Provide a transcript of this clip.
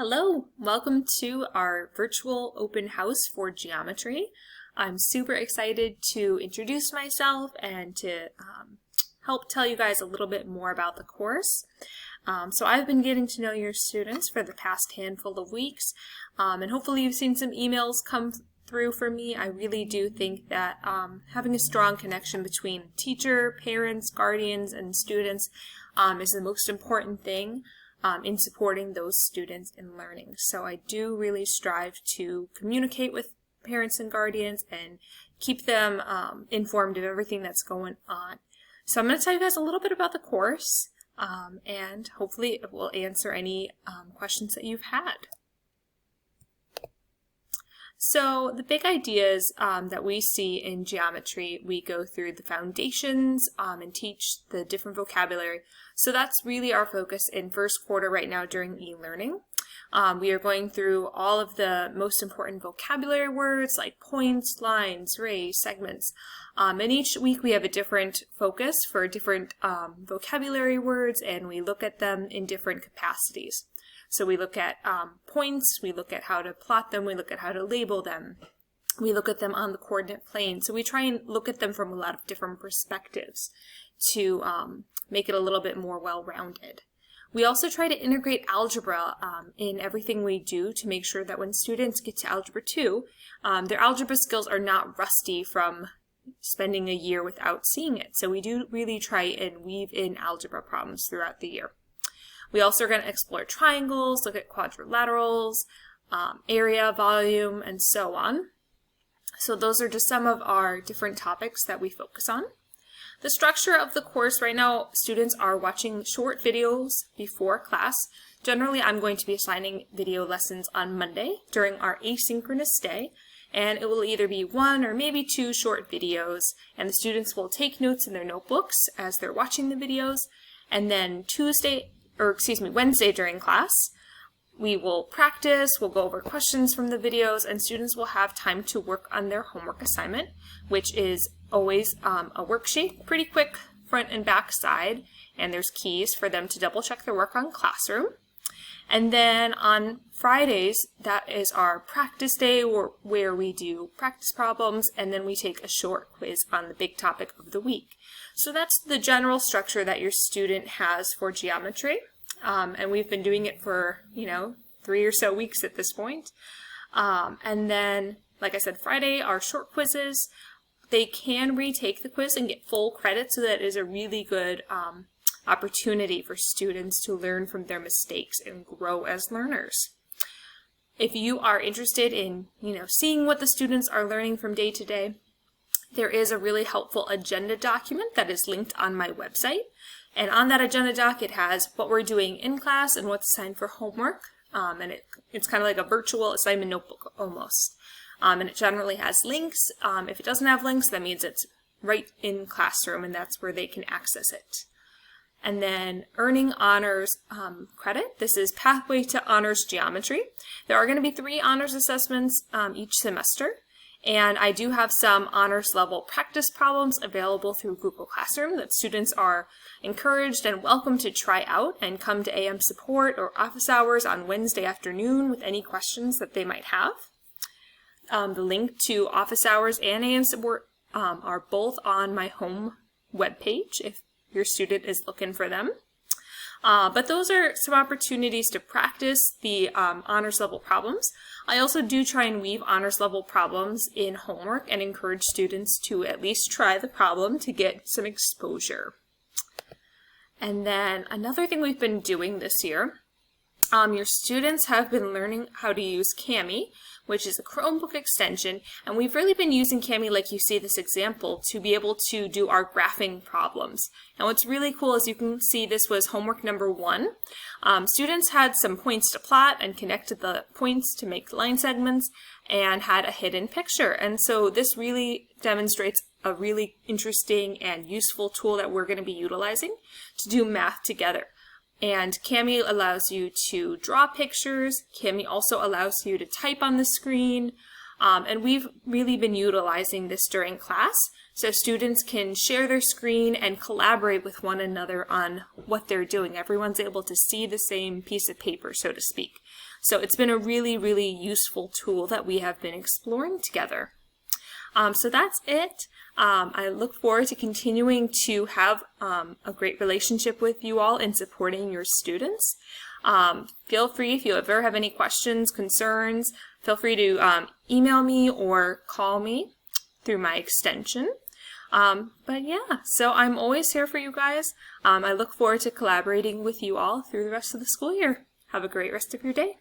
Hello, welcome to our virtual open house for geometry. I'm super excited to introduce myself and to help tell you guys a little bit more about the course. So I've been getting to know your students for the past handful of weeks, and hopefully you've seen some emails come through for me. I really do think that having a strong connection between teacher, parents, guardians, and students is the most important thing in supporting those students in learning. So I do really strive to communicate with parents and guardians and keep them informed of everything that's going on. So I'm going to tell you guys a little bit about the course and hopefully it will answer any questions that you've had. So the big ideas that we see in geometry, we go through the foundations and teach the different vocabulary. So that's really our focus in first quarter right now during e-learning. We are going through all of the most important vocabulary words like points, lines, rays, segments. And each week we have a different focus for different vocabulary words, and we look at them in different capacities. So we look at points, we look at how to plot them, we look at how to label them, we look at them on the coordinate plane. So we try and look at them from a lot of different perspectives to make it a little bit more well-rounded. We also try to integrate algebra in everything we do to make sure that when students get to Algebra 2, their algebra skills are not rusty from spending a year without seeing it. So we do really try and weave in algebra problems throughout the year. We also are going to explore triangles, look at quadrilaterals, area, volume, and so on. So those are just some of our different topics that we focus on. The structure of the course right now, students are watching short videos before class. Generally, I'm going to be assigning video lessons on Monday during our asynchronous day, and it will either be 1 or maybe 2 short videos, and the students will take notes in their notebooks as they're watching the videos, and then Wednesday during class, we will practice, we'll go over questions from the videos, and students will have time to work on their homework assignment, which is always a worksheet, pretty quick front and back side, and there's keys for them to double check their work on Classroom. And then on Fridays, that is our practice day where we do practice problems, and then we take a short quiz on the big topic of the week. So that's the general structure that your student has for geometry. And we've been doing it for, 3 or so weeks at this point. And then, like I said, Friday are short quizzes. They can retake the quiz and get full credit, so that is a really good opportunity for students to learn from their mistakes and grow as learners. If you are interested in, seeing what the students are learning from day to day, there is a really helpful agenda document that is linked on my website. And on that agenda doc, it has what we're doing in class and what's assigned for homework. And it's kind of like a virtual assignment notebook almost. And it generally has links. If it doesn't have links, that means it's right in Classroom, and that's where they can access it. And then earning honors credit. This is Pathway to Honors Geometry. There are going to be 3 honors assessments each semester. And I do have some honors level practice problems available through Google Classroom that students are encouraged and welcome to try out and come to AM support or office hours on Wednesday afternoon with any questions that they might have. The link to office hours and AM support are both on my home webpage if your student is looking for them. But those are some opportunities to practice the honors level problems. I also do try and weave honors level problems in homework and encourage students to at least try the problem to get some exposure. And then another thing we've been doing this year, your students have been learning how to use Kami, which is a Chromebook extension, and we've really been using Kami, like you see this example, to be able to do our graphing problems. And what's really cool is you can see this was homework number 1. Students had some points to plot and connected the points to make line segments and had a hidden picture. And so this really demonstrates a really interesting and useful tool that we're going to be utilizing to do math together. And Kami allows you to draw pictures. Kami also allows you to type on the screen. And we've really been utilizing this during class So students can share their screen and collaborate with one another on what they're doing. Everyone's able to see the same piece of paper, so to speak. So it's been a really, really useful tool that we have been exploring together. So that's it. I look forward to continuing to have a great relationship with you all in supporting your students. Feel free, if you ever have any questions, concerns, feel free to email me or call me through my extension. But yeah, so I'm always here for you guys. I look forward to collaborating with you all through the rest of the school year. Have a great rest of your day.